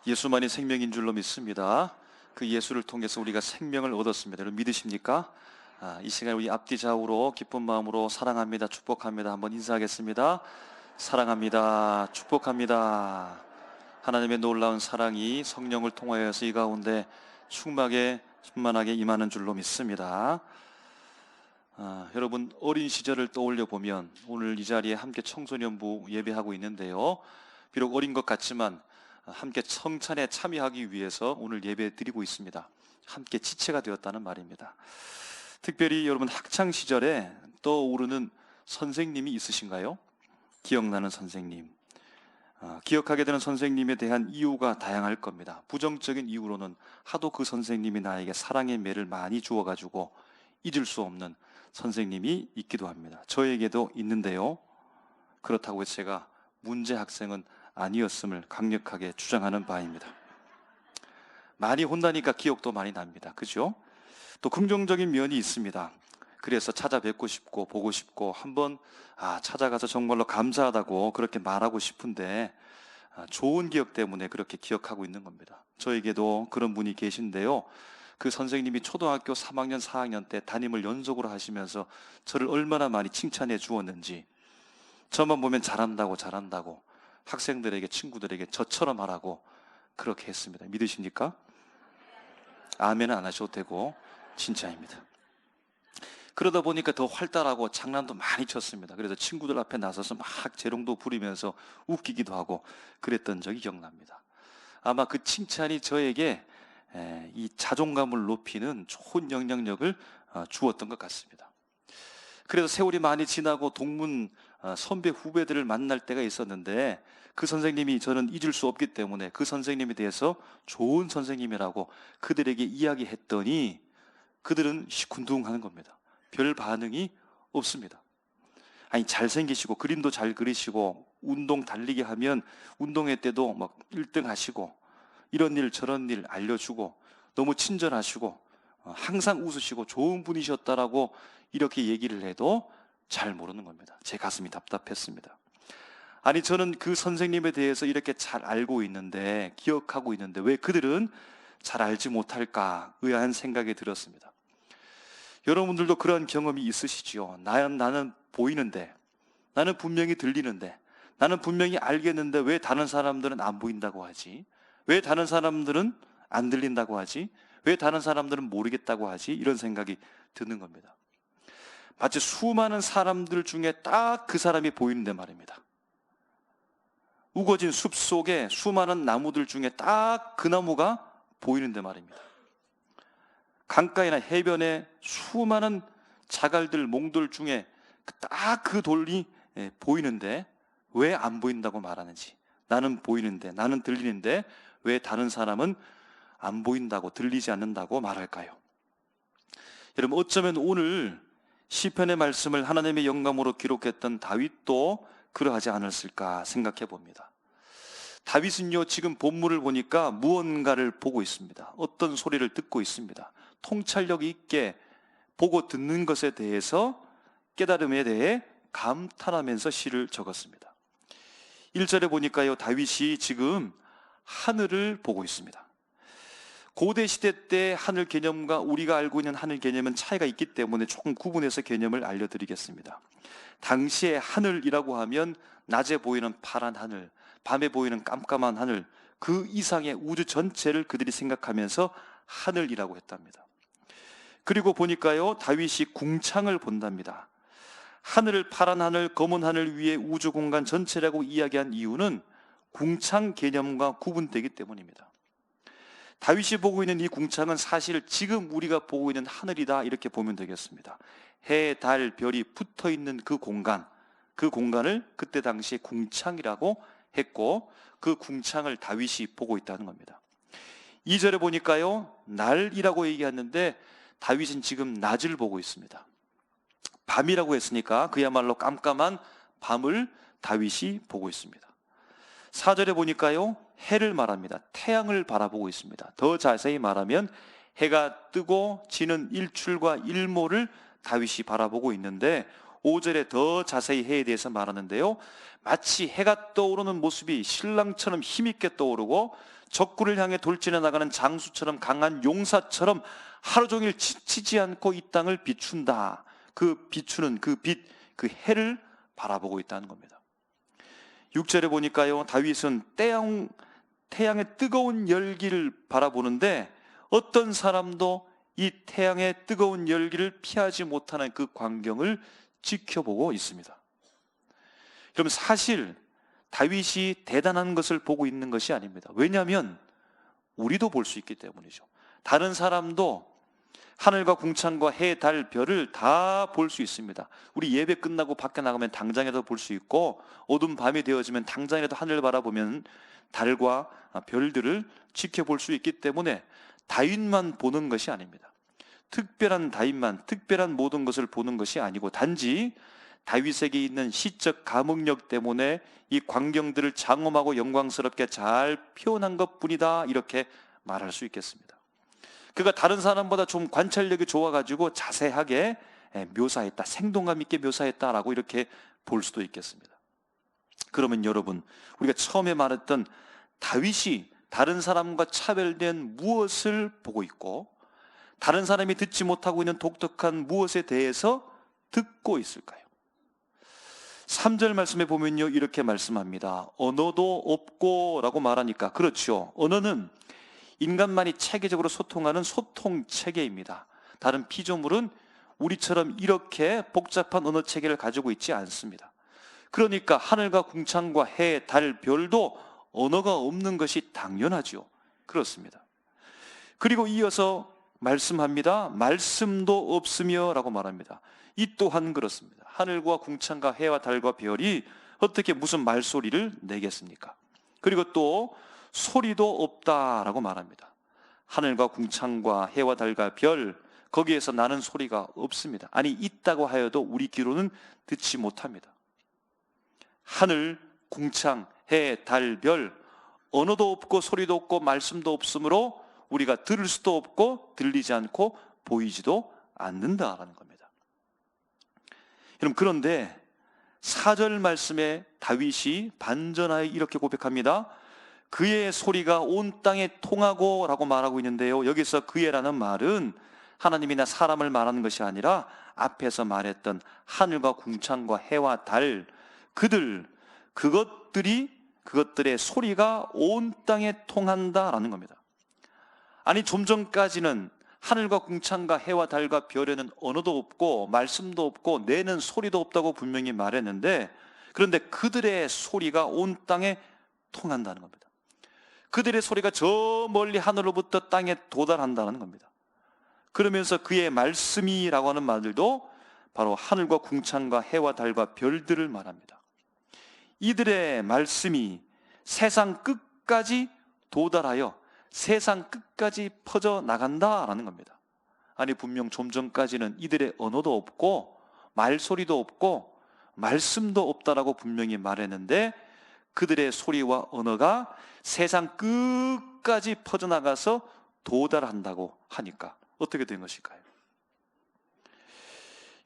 예수만이 생명인 줄로 믿습니다. 그 예수를 통해서 우리가 생명을 얻었습니다. 여러분 믿으십니까? 이 시간에 우리 앞뒤 좌우로 기쁜 마음으로 사랑합니다, 축복합니다 한번 인사하겠습니다. 사랑합니다, 축복합니다. 하나님의 놀라운 사랑이 성령을 통하여서 이 가운데 충만하게 임하는 줄로 믿습니다. 여러분 어린 시절을 떠올려 보면 오늘 이 자리에 함께 청소년부 예배하고 있는데요, 비록 어린 것 같지만 함께 성찬에 참여하기 위해서 오늘 예배 드리고 있습니다. 함께 지체가 되었다는 말입니다. 특별히 여러분 학창 시절에 떠오르는 선생님이 있으신가요? 기억나는 선생님, 기억하게 되는 선생님에 대한 이유가 다양할 겁니다. 부정적인 이유로는 하도 그 선생님이 나에게 사랑의 매를 많이 주어가지고 잊을 수 없는 선생님이 있기도 합니다. 저에게도 있는데요, 그렇다고 해서 제가 문제 학생은 아니었음을 강력하게 주장하는 바입니다. 많이 혼나니까 기억도 많이 납니다. 그죠? 또 긍정적인 면이 있습니다. 그래서 찾아뵙고 싶고 보고 싶고 한번 찾아가서 정말로 감사하다고 그렇게 말하고 싶은데 좋은 기억 때문에 그렇게 기억하고 있는 겁니다. 저에게도 그런 분이 계신데요, 그 선생님이 초등학교 3학년 4학년 때 담임을 연속으로 하시면서 저를 얼마나 많이 칭찬해 주었는지, 저만 보면 잘한다고 학생들에게, 친구들에게 저처럼 하라고 그렇게 했습니다. 믿으십니까? 아멘은 안 하셔도 되고 진짜입니다. 그러다 보니까 더 활달하고 장난도 많이 쳤습니다. 그래서 친구들 앞에 나서서 막 재롱도 부리면서 웃기기도 하고 그랬던 적이 기억납니다. 아마 그 칭찬이 저에게 이 자존감을 높이는 좋은 영향력을 주었던 것 같습니다. 그래서 세월이 많이 지나고 동문 선배 후배들을 만날 때가 있었는데 그 선생님이 저는 잊을 수 없기 때문에 그 선생님에 대해서 좋은 선생님이라고 그들에게 이야기했더니 그들은 시큰둥하는 겁니다. 별 반응이 없습니다. 아니, 잘생기시고 그림도 잘 그리시고 운동 달리기 하면 운동회 때도 막 1등 하시고 이런 일 저런 일 알려주고 너무 친절하시고 항상 웃으시고 좋은 분이셨다라고 이렇게 얘기를 해도 잘 모르는 겁니다. 제 가슴이 답답했습니다. 아니, 저는 그 선생님에 대해서 이렇게 잘 알고 있는데, 기억하고 있는데 왜 그들은 잘 알지 못할까 의아한 생각이 들었습니다. 여러분들도 그런 경험이 있으시지요? 나는 보이는데, 나는 분명히 들리는데, 나는 분명히 알겠는데 왜 다른 사람들은 안 보인다고 하지? 왜 다른 사람들은 안 들린다고 하지? 왜 다른 사람들은 모르겠다고 하지? 이런 생각이 드는 겁니다. 마치 수많은 사람들 중에 딱 그 사람이 보이는데 말입니다. 우거진 숲 속에 수많은 나무들 중에 딱 그 나무가 보이는데 말입니다. 강가이나 해변에 수많은 자갈들, 몽돌 중에 딱 그 돌이 보이는데 왜 안 보인다고 말하는지, 나는 보이는데, 나는 들리는데 왜 다른 사람은 안 보인다고, 들리지 않는다고 말할까요? 여러분, 어쩌면 오늘 시편의 말씀을 하나님의 영감으로 기록했던 다윗도 그러하지 않았을까 생각해 봅니다. 다윗은요, 지금 본문을 보니까 무언가를 보고 있습니다. 어떤 소리를 듣고 있습니다. 통찰력 있게 보고 듣는 것에 대해서, 깨달음에 대해 감탄하면서 시를 적었습니다. 1절에 보니까요, 다윗이 지금 하늘을 보고 있습니다. 고대 시대 때 하늘 개념과 우리가 알고 있는 하늘 개념은 차이가 있기 때문에 조금 구분해서 개념을 알려드리겠습니다. 당시에 하늘이라고 하면 낮에 보이는 파란 하늘, 밤에 보이는 깜깜한 하늘, 그 이상의 우주 전체를 그들이 생각하면서 하늘이라고 했답니다. 그리고 보니까요, 다윗이 궁창을 본답니다. 하늘을, 파란 하늘, 검은 하늘 위에 우주 공간 전체라고 이야기한 이유는 궁창 개념과 구분되기 때문입니다. 다윗이 보고 있는 이 궁창은 사실 지금 우리가 보고 있는 하늘이다, 이렇게 보면 되겠습니다. 해, 달, 별이 붙어 있는 그 공간을 그때 당시에 궁창이라고 했고, 그 궁창을 다윗이 보고 있다는 겁니다. 2절에 보니까요, 날이라고 얘기했는데 다윗은 지금 낮을 보고 있습니다. 밤이라고 했으니까 그야말로 깜깜한 밤을 다윗이 보고 있습니다. 4절에 보니까요, 해를 말합니다. 태양을 바라보고 있습니다. 더 자세히 말하면 해가 뜨고 지는 일출과 일모를 다윗이 바라보고 있는데 5절에 더 자세히 해에 대해서 말하는데요, 마치 해가 떠오르는 모습이 신랑처럼 힘있게 떠오르고 적군을 향해 돌진해 나가는 장수처럼 강한 용사처럼 하루 종일 지치지 않고 이 땅을 비춘다. 그 비추는 그 빛, 그 해를 바라보고 있다는 겁니다. 6절에 보니까요, 다윗은 태양의 뜨거운 열기를 바라보는데 어떤 사람도 이 태양의 뜨거운 열기를 피하지 못하는 그 광경을 지켜보고 있습니다. 그럼 사실 다윗이 대단한 것을 보고 있는 것이 아닙니다. 왜냐하면 우리도 볼 수 있기 때문이죠. 다른 사람도 하늘과 궁창과 해, 달, 별을 다 볼 수 있습니다. 우리 예배 끝나고 밖에 나가면 당장에도 볼 수 있고, 어두운 밤이 되어지면 당장에도 하늘을 바라보면 달과 별들을 지켜볼 수 있기 때문에 다윗만 보는 것이 아닙니다. 특별한 다윗만, 특별한 모든 것을 보는 것이 아니고 단지 다윗에게 있는 시적 감흥력 때문에 이 광경들을 장엄하고 영광스럽게 잘 표현한 것뿐이다, 이렇게 말할 수 있겠습니다. 그가 다른 사람보다 좀 관찰력이 좋아가지고 자세하게 묘사했다, 생동감 있게 묘사했다라고 이렇게 볼 수도 있겠습니다. 그러면 여러분, 우리가 처음에 말했던 다윗이 다른 사람과 차별된 무엇을 보고 있고 다른 사람이 듣지 못하고 있는 독특한 무엇에 대해서 듣고 있을까요? 3절 말씀에 보면요, 이렇게 말씀합니다. 언어도 없고 라고 말하니까 그렇죠. 언어는 인간만이 체계적으로 소통하는 소통체계입니다. 다른 피조물은 우리처럼 이렇게 복잡한 언어 체계를 가지고 있지 않습니다. 그러니까 하늘과 궁창과 해, 달, 별도 언어가 없는 것이 당연하죠. 그렇습니다. 그리고 이어서 말씀합니다. 말씀도 없으며 라고 말합니다. 이 또한 그렇습니다. 하늘과 궁창과 해와 달과 별이 어떻게 무슨 말소리를 내겠습니까? 그리고 또 소리도 없다라고 말합니다. 하늘과 궁창과 해와 달과 별, 거기에서 나는 소리가 없습니다. 아니, 있다고 하여도 우리 귀로는 듣지 못합니다. 하늘, 궁창, 해, 달, 별, 언어도 없고 소리도 없고 말씀도 없으므로 우리가 들을 수도 없고 들리지 않고 보이지도 않는다라는 겁니다. 여러분, 그런데 4절 말씀에 다윗이 반전하여 이렇게 고백합니다. 그의 소리가 온 땅에 통하고 라고 말하고 있는데요, 여기서 그의라는 말은 하나님이나 사람을 말하는 것이 아니라 앞에서 말했던 하늘과 궁창과 해와 달, 그것들의 소리가 온 땅에 통한다라는 겁니다. 아니, 좀 전까지는 하늘과 궁창과 해와 달과 별에는 언어도 없고 말씀도 없고 내는 소리도 없다고 분명히 말했는데, 그런데 그들의 소리가 온 땅에 통한다는 겁니다. 그들의 소리가 저 멀리 하늘로부터 땅에 도달한다는 겁니다. 그러면서 그의 말씀이라고 하는 말들도 바로 하늘과 궁창과 해와 달과 별들을 말합니다. 이들의 말씀이 세상 끝까지 도달하여 세상 끝까지 퍼져나간다라는 겁니다. 아니, 분명 좀 전까지는 이들의 언어도 없고 말소리도 없고 말씀도 없다라고 분명히 말했는데 그들의 소리와 언어가 세상 끝까지 퍼져나가서 도달한다고 하니까 어떻게 된 것일까요?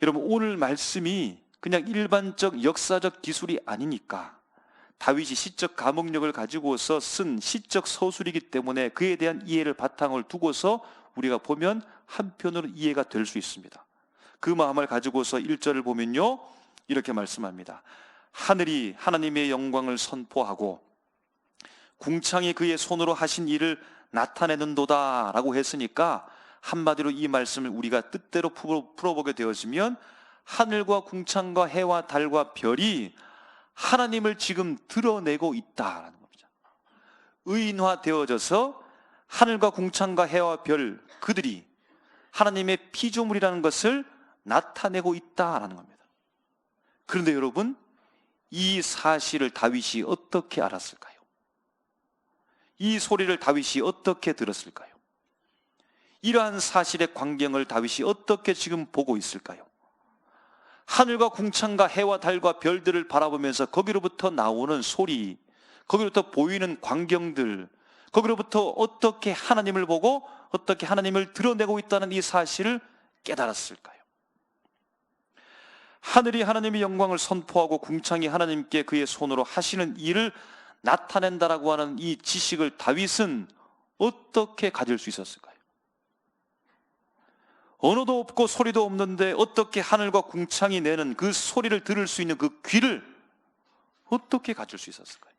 여러분, 오늘 말씀이 그냥 일반적 역사적 기술이 아니니까, 다윗이 시적 감흥력을 가지고서 쓴 시적 서술이기 때문에 그에 대한 이해를 바탕을 두고서 우리가 보면 한편으로 이해가 될 수 있습니다. 그 마음을 가지고서 1절을 보면요, 이렇게 말씀합니다. 하늘이 하나님의 영광을 선포하고 궁창이 그의 손으로 하신 일을 나타내는도다 라고 했으니까, 한마디로 이 말씀을 우리가 뜻대로 풀어보게 되어지면 하늘과 궁창과 해와 달과 별이 하나님을 지금 드러내고 있다라는 겁니다. 의인화되어져서 하늘과 궁창과 해와 별, 그들이 하나님의 피조물이라는 것을 나타내고 있다라는 겁니다. 그런데 여러분, 이 사실을 다윗이 어떻게 알았을까요? 이 소리를 다윗이 어떻게 들었을까요? 이러한 사실의 광경을 다윗이 어떻게 지금 보고 있을까요? 하늘과 궁창과 해와 달과 별들을 바라보면서 거기로부터 나오는 소리, 거기로부터 보이는 광경들, 거기로부터 어떻게 하나님을 보고 어떻게 하나님을 드러내고 있다는 이 사실을 깨달았을까요? 하늘이 하나님의 영광을 선포하고 궁창이 하나님께 그의 손으로 하시는 일을 나타낸다라고 하는 이 지식을 다윗은 어떻게 가질 수 있었을까요? 언어도 없고 소리도 없는데 어떻게 하늘과 궁창이 내는 그 소리를 들을 수 있는 그 귀를 어떻게 가질 수 있었을까요?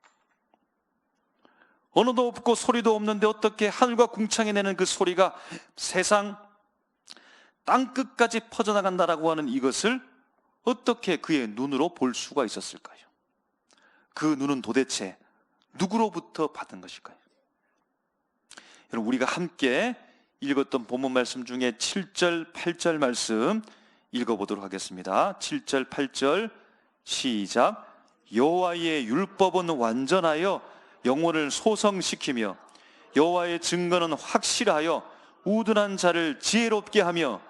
언어도 없고 소리도 없는데 어떻게 하늘과 궁창이 내는 그 소리가 세상 땅끝까지 퍼져나간다라고 하는 이것을 어떻게 그의 눈으로 볼 수가 있었을까요? 그 눈은 도대체 누구로부터 받은 것일까요? 여러분, 우리가 함께 읽었던 본문 말씀 중에 7절, 8절 말씀 읽어보도록 하겠습니다. 7절, 8절 시작. 여호와의 율법은 완전하여 영혼을 소성시키며 여호와의 증거는 확실하여 우둔한 자를 지혜롭게 하며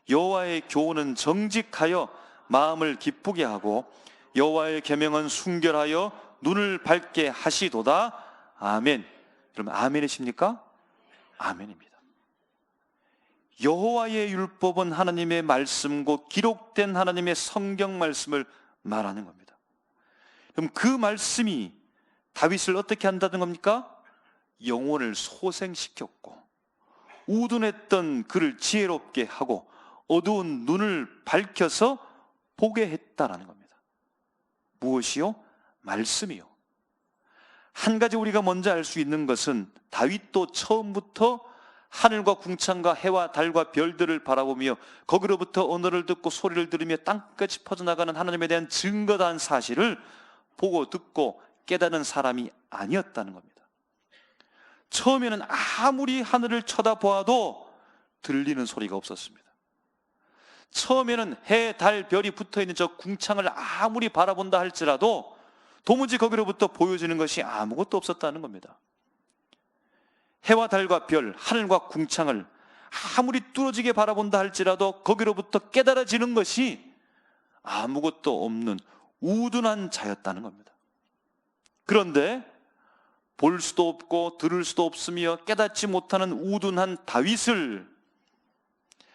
여호와의 교훈은 정직하여 마음을 기쁘게 하고 여호와의 계명은 순결하여 눈을 밝게 하시도다. 아멘. 여러분, 아멘이십니까? 아멘입니다. 여호와의 율법은 하나님의 말씀고 기록된 하나님의 성경 말씀을 말하는 겁니다. 그럼 그 말씀이 다윗을 어떻게 한다는 겁니까? 영혼을 소생시켰고 우둔했던 그를 지혜롭게 하고 어두운 눈을 밝혀서 보게 했다라는 겁니다. 무엇이요? 말씀이요. 한 가지 우리가 먼저 알 수 있는 것은 다윗도 처음부터 하늘과 궁창과 해와 달과 별들을 바라보며 거기로부터 언어를 듣고 소리를 들으며 땅까지 퍼져나가는 하나님에 대한 증거다한 사실을 보고 듣고 깨닫는 사람이 아니었다는 겁니다. 처음에는 아무리 하늘을 쳐다보아도 들리는 소리가 없었습니다. 처음에는 해, 달, 별이 붙어있는 저 궁창을 아무리 바라본다 할지라도 도무지 거기로부터 보여지는 것이 아무것도 없었다는 겁니다. 해와 달과 별, 하늘과 궁창을 아무리 뚫어지게 바라본다 할지라도 거기로부터 깨달아지는 것이 아무것도 없는 우둔한 자였다는 겁니다. 그런데 볼 수도 없고 들을 수도 없으며 깨닫지 못하는 우둔한 다윗을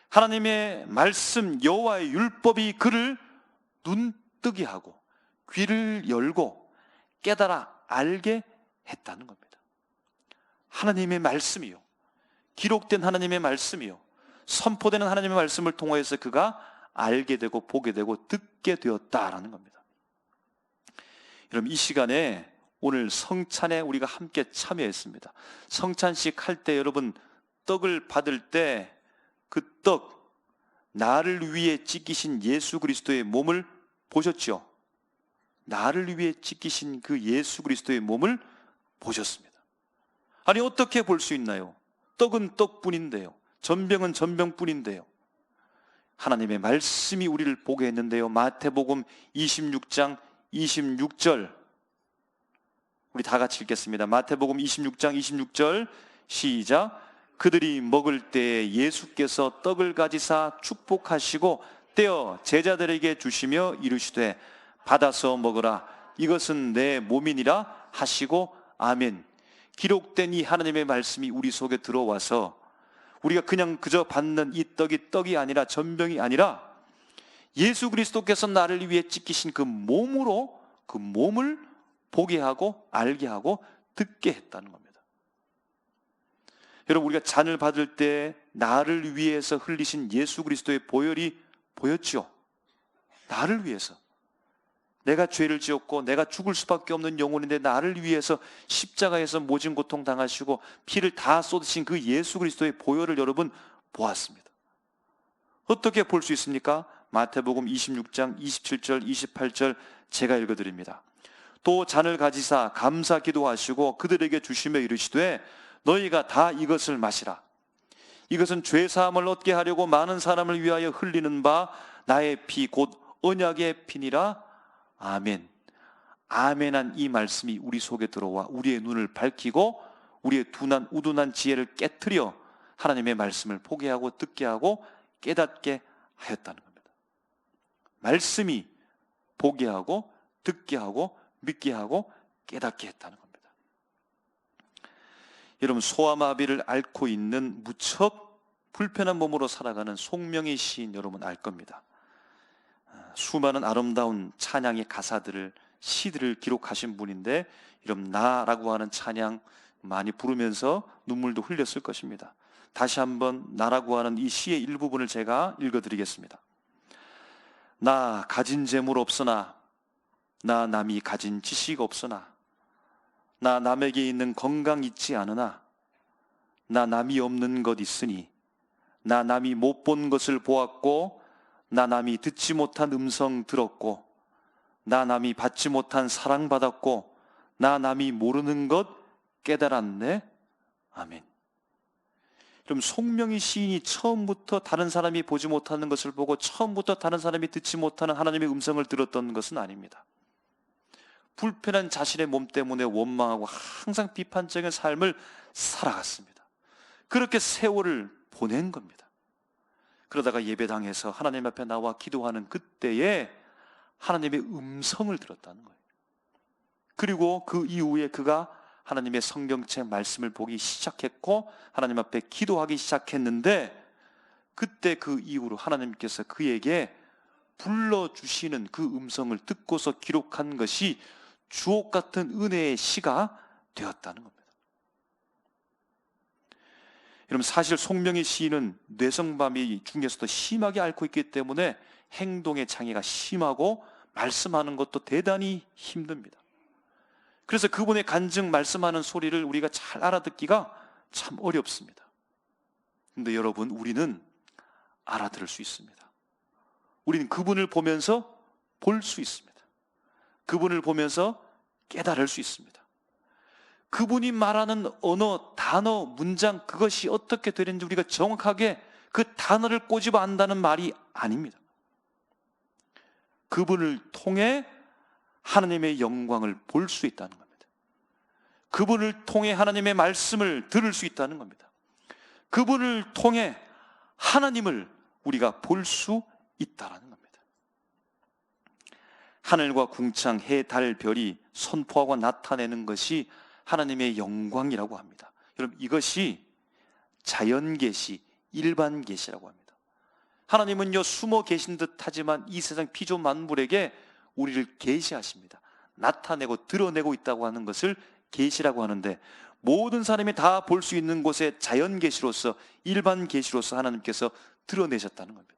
하나님의 말씀, 여호와의 율법이 그를 눈뜨게 하고 귀를 열고 깨달아 알게 했다는 겁니다. 하나님의 말씀이요, 기록된 하나님의 말씀이요, 선포되는 하나님의 말씀을 통하여서 그가 알게 되고 보게 되고 듣게 되었다라는 겁니다. 여러분, 이 시간에 오늘 성찬에 우리가 함께 참여했습니다. 성찬식 할 때 여러분 떡을 받을 때 그 떡, 나를 위해 찢기신 예수 그리스도의 몸을 보셨죠? 나를 위해 찢기신 그 예수 그리스도의 몸을 보셨습니다. 아니, 어떻게 볼 수 있나요? 떡은 떡뿐인데요, 전병은 전병뿐인데요, 하나님의 말씀이 우리를 보게 했는데요. 마태복음 26장 26절 우리 다 같이 읽겠습니다. 마태복음 26장 26절 시작. 그들이 먹을 때에 예수께서 떡을 가지사 축복하시고 떼어 제자들에게 주시며 이르시되 받아서 먹으라, 이것은 내 몸이니라 하시고 아멘. 기록된 이 하나님의 말씀이 우리 속에 들어와서 우리가 그냥 그저 받는 이 떡이 떡이 아니라 전병이 아니라 예수 그리스도께서 나를 위해 찢기신 그 몸으로 그 몸을 보게 하고 알게 하고 듣게 했다는 겁니다. 여러분, 우리가 잔을 받을 때 나를 위해서 흘리신 예수 그리스도의 보혈이 보였죠. 나를 위해서, 내가 죄를 지었고 내가 죽을 수밖에 없는 영혼인데 나를 위해서 십자가에서 모진 고통 당하시고 피를 다 쏟으신 그 예수 그리스도의 보혈을 여러분 보았습니다. 어떻게 볼 수 있습니까? 마태복음 26장 27절 28절 제가 읽어드립니다. 또 잔을 가지사 감사 기도하시고 그들에게 주시며 이르시되 너희가 다 이것을 마시라, 이것은 죄사함을 얻게 하려고 많은 사람을 위하여 흘리는 바 나의 피 곧 언약의 피니라. 아멘. 아멘한 이 말씀이 우리 속에 들어와 우리의 눈을 밝히고 우리의 우둔한 지혜를 깨트려 하나님의 말씀을 보게 하고 듣게 하고 깨닫게 하였다는 겁니다. 말씀이 보게 하고 듣게 하고 믿게 하고 깨닫게 했다는 겁니다. 여러분, 소아마비를 앓고 있는 무척 불편한 몸으로 살아가는 송명희 시인 여러분 알 겁니다. 수많은 아름다운 찬양의 가사들을, 시들을 기록하신 분인데, 이런 나라고 하는 찬양 많이 부르면서 눈물도 흘렸을 것입니다. 다시 한번 나라고 하는 이 시의 일부분을 제가 읽어드리겠습니다. 나 가진 재물 없으나, 나 남이 가진 지식 없으나, 나 남에게 있는 건강 있지 않으나, 나 남이 없는 것 있으니, 나 남이 못 본 것을 보았고, 나 남이 듣지 못한 음성 들었고, 나 남이 받지 못한 사랑 받았고, 나 남이 모르는 것 깨달았네. 아멘. 그럼 송명희 시인이 처음부터 다른 사람이 보지 못하는 것을 보고 처음부터 다른 사람이 듣지 못하는 하나님의 음성을 들었던 것은 아닙니다. 불편한 자신의 몸 때문에 원망하고 항상 비판적인 삶을 살아갔습니다. 그렇게 세월을 보낸 겁니다. 그러다가 예배당에서 하나님 앞에 나와 기도하는 그때에 하나님의 음성을 들었다는 거예요. 그리고 그 이후에 그가 하나님의 성경책 말씀을 보기 시작했고 하나님 앞에 기도하기 시작했는데, 그때 그 이후로 하나님께서 그에게 불러주시는 그 음성을 듣고서 기록한 것이 주옥 같은 은혜의 시가 되었다는 겁니다. 여러분, 사실 송명희 시인은 뇌성마비 중에서도 심하게 앓고 있기 때문에 행동의 장애가 심하고 말씀하는 것도 대단히 힘듭니다. 그래서 그분의 간증 말씀하는 소리를 우리가 잘 알아듣기가 참 어렵습니다. 그런데 여러분, 우리는 알아들을 수 있습니다. 우리는 그분을 보면서 볼 수 있습니다. 그분을 보면서 깨달을 수 있습니다. 그분이 말하는 언어, 단어, 문장, 그것이 어떻게 되는지 우리가 정확하게 그 단어를 꼬집어 안다는 말이 아닙니다. 그분을 통해 하나님의 영광을 볼 수 있다는 겁니다. 그분을 통해 하나님의 말씀을 들을 수 있다는 겁니다. 그분을 통해 하나님을 우리가 볼 수 있다는 겁니다. 하늘과 궁창, 해, 달, 별이 선포하고 나타내는 것이 하나님의 영광이라고 합니다. 여러분, 이것이 자연계시, 일반계시라고 합니다. 하나님은요, 숨어 계신 듯 하지만 이 세상 피조만물에게 우리를 계시하십니다. 나타내고 드러내고 있다고 하는 것을 계시라고 하는데, 모든 사람이 다 볼 수 있는 곳에 자연계시로서, 일반계시로서 하나님께서 드러내셨다는 겁니다.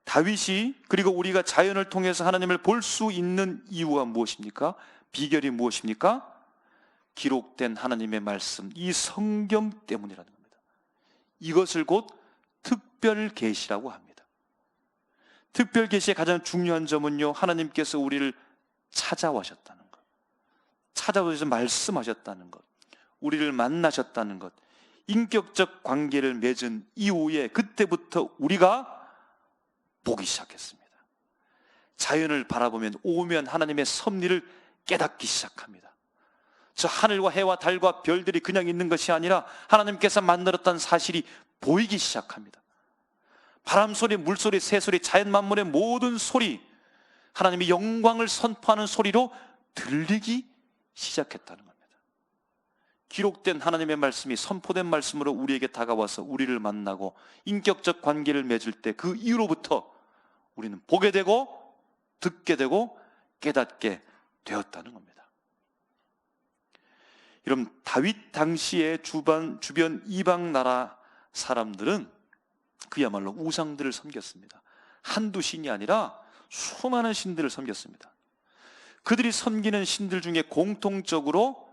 다윗이, 그리고 우리가 자연을 통해서 하나님을 볼 수 있는 이유가 무엇입니까? 비결이 무엇입니까? 기록된 하나님의 말씀, 이 성경 때문이라는 겁니다. 이것을 곧 특별 계시라고 합니다. 특별 계시의 가장 중요한 점은요, 하나님께서 우리를 찾아오셨다는 것, 찾아오셔서 말씀하셨다는 것, 우리를 만나셨다는 것, 인격적 관계를 맺은 이후에 그때부터 우리가 보기 시작했습니다. 자연을 바라보면 오면 하나님의 섭리를 깨닫기 시작합니다. 저 하늘과 해와 달과 별들이 그냥 있는 것이 아니라 하나님께서 만들었다는 사실이 보이기 시작합니다. 바람 소리, 물소리, 새소리, 자연 만물의 모든 소리, 하나님의 영광을 선포하는 소리로 들리기 시작했다는 겁니다. 기록된 하나님의 말씀이 선포된 말씀으로 우리에게 다가와서 우리를 만나고 인격적 관계를 맺을 때 그 이후로부터 우리는 보게 되고 듣게 되고 깨닫게 되었다는 겁니다. 여러분, 다윗 당시의 주변 이방 나라 사람들은 그야말로 우상들을 섬겼습니다. 한두 신이 아니라 수많은 신들을 섬겼습니다. 그들이 섬기는 신들 중에 공통적으로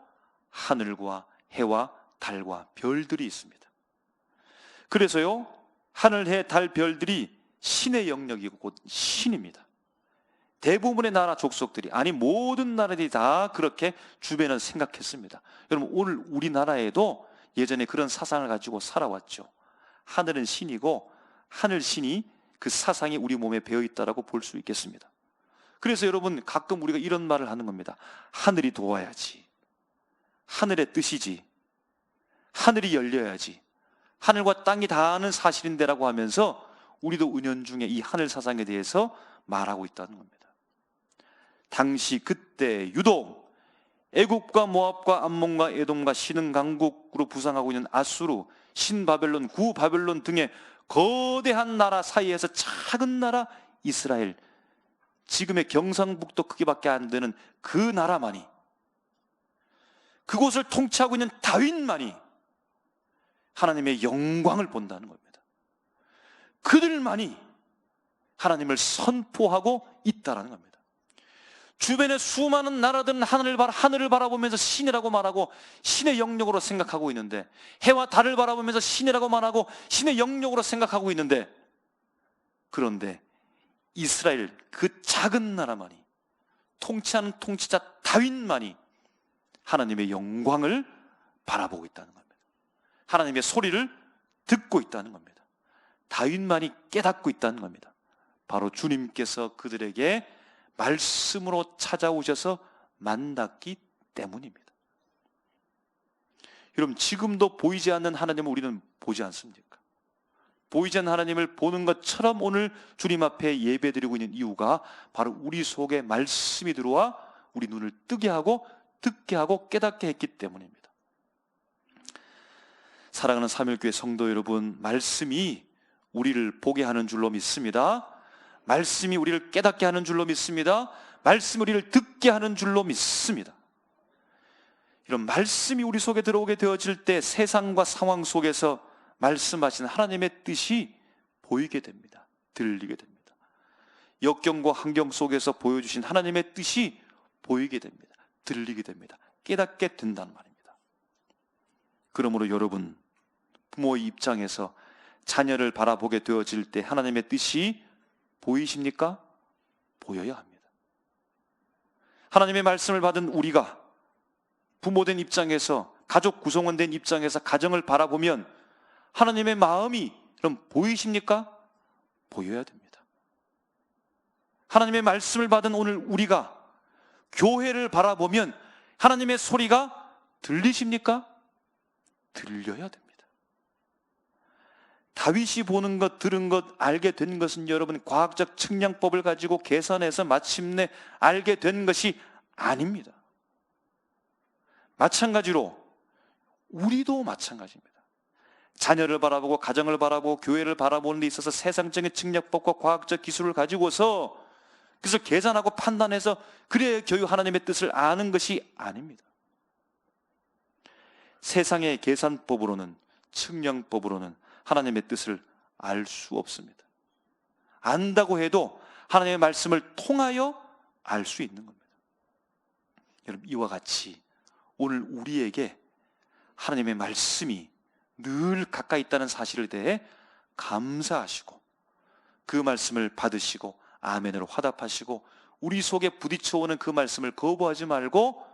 하늘과 해와 달과 별들이 있습니다. 그래서요, 하늘, 해, 달, 별들이 신의 영역이고 곧 신입니다. 대부분의 나라 족속들이, 아니 모든 나라들이 다 그렇게 주변을 생각했습니다. 여러분, 오늘 우리나라에도 예전에 그런 사상을 가지고 살아왔죠. 하늘은 신이고 하늘 신이 그 사상이 우리 몸에 배어있다라고 볼 수 있겠습니다. 그래서 여러분, 가끔 우리가 이런 말을 하는 겁니다. 하늘이 도와야지, 하늘의 뜻이지, 하늘이 열려야지, 하늘과 땅이 다 아는 사실인데라고 하면서 우리도 은연중에 이 하늘 사상에 대해서 말하고 있다는 겁니다. 당시 그때 유독 애굽과 모압과 암몬과 에돔과 신흥 강국으로 부상하고 있는 아수르, 신바벨론, 구바벨론 등의 거대한 나라 사이에서 작은 나라 이스라엘, 지금의 경상북도 크기밖에 안 되는 그 나라만이, 그곳을 통치하고 있는 다윗만이 하나님의 영광을 본다는 겁니다. 그들만이 하나님을 선포하고 있다는 겁니다. 주변의 수많은 나라들은 하늘을 바라보면서 신이라고 말하고 신의 영역으로 생각하고 있는데, 해와 달을 바라보면서 신이라고 말하고 신의 영역으로 생각하고 있는데, 그런데 이스라엘, 그 작은 나라만이, 통치하는 통치자 다윗만이 하나님의 영광을 바라보고 있다는 겁니다. 하나님의 소리를 듣고 있다는 겁니다. 다윗만이 깨닫고 있다는 겁니다. 바로 주님께서 그들에게 말씀으로 찾아오셔서 만났기 때문입니다. 여러분, 지금도 보이지 않는 하나님을 우리는 보지 않습니까? 보이지 않는 하나님을 보는 것처럼 오늘 주님 앞에 예배드리고 있는 이유가 바로 우리 속에 말씀이 들어와 우리 눈을 뜨게 하고 듣게 하고 깨닫게 했기 때문입니다. 사랑하는 삼일교회 성도 여러분, 말씀이 우리를 보게 하는 줄로 믿습니다. 말씀이 우리를 깨닫게 하는 줄로 믿습니다. 말씀이 우리를 듣게 하는 줄로 믿습니다. 이런 말씀이 우리 속에 들어오게 되어질 때 세상과 상황 속에서 말씀하신 하나님의 뜻이 보이게 됩니다. 들리게 됩니다. 역경과 환경 속에서 보여주신 하나님의 뜻이 보이게 됩니다. 들리게 됩니다. 깨닫게 된단 말입니다. 그러므로 여러분, 부모의 입장에서 자녀를 바라보게 되어질 때 하나님의 뜻이 보이십니까? 보여야 합니다. 하나님의 말씀을 받은 우리가 부모된 입장에서, 가족 구성원된 입장에서 가정을 바라보면 하나님의 마음이 그럼 보이십니까? 보여야 됩니다. 하나님의 말씀을 받은 오늘 우리가 교회를 바라보면 하나님의 소리가 들리십니까? 들려야 됩니다. 다윗이 보는 것, 들은 것, 알게 된 것은 여러분 과학적 측량법을 가지고 계산해서 마침내 알게 된 것이 아닙니다. 마찬가지로 우리도 마찬가지입니다. 자녀를 바라보고 가정을 바라보고 교회를 바라보는 데 있어서 세상적인 측량법과 과학적 기술을 가지고서 그래서 계산하고 판단해서 그래야 교회 하나님의 뜻을 아는 것이 아닙니다. 세상의 계산법으로는, 측량법으로는 하나님의 뜻을 알 수 없습니다. 안다고 해도 하나님의 말씀을 통하여 알 수 있는 겁니다. 여러분, 이와 같이 오늘 우리에게 하나님의 말씀이 늘 가까이 있다는 사실에 대해 감사하시고 그 말씀을 받으시고 아멘으로 화답하시고 우리 속에 부딪혀오는 그 말씀을 거부하지 말고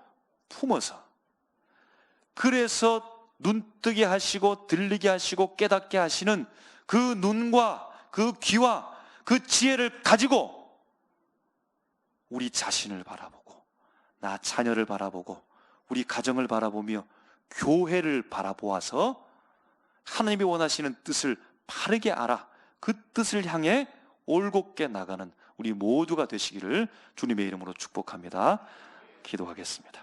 품어서, 그래서 눈뜨게 하시고 들리게 하시고 깨닫게 하시는 그 눈과 그 귀와 그 지혜를 가지고 우리 자신을 바라보고 나 자녀를 바라보고 우리 가정을 바라보며 교회를 바라보아서 하나님이 원하시는 뜻을 바르게 알아 그 뜻을 향해 올곧게 나가는 우리 모두가 되시기를 주님의 이름으로 축복합니다. 기도하겠습니다.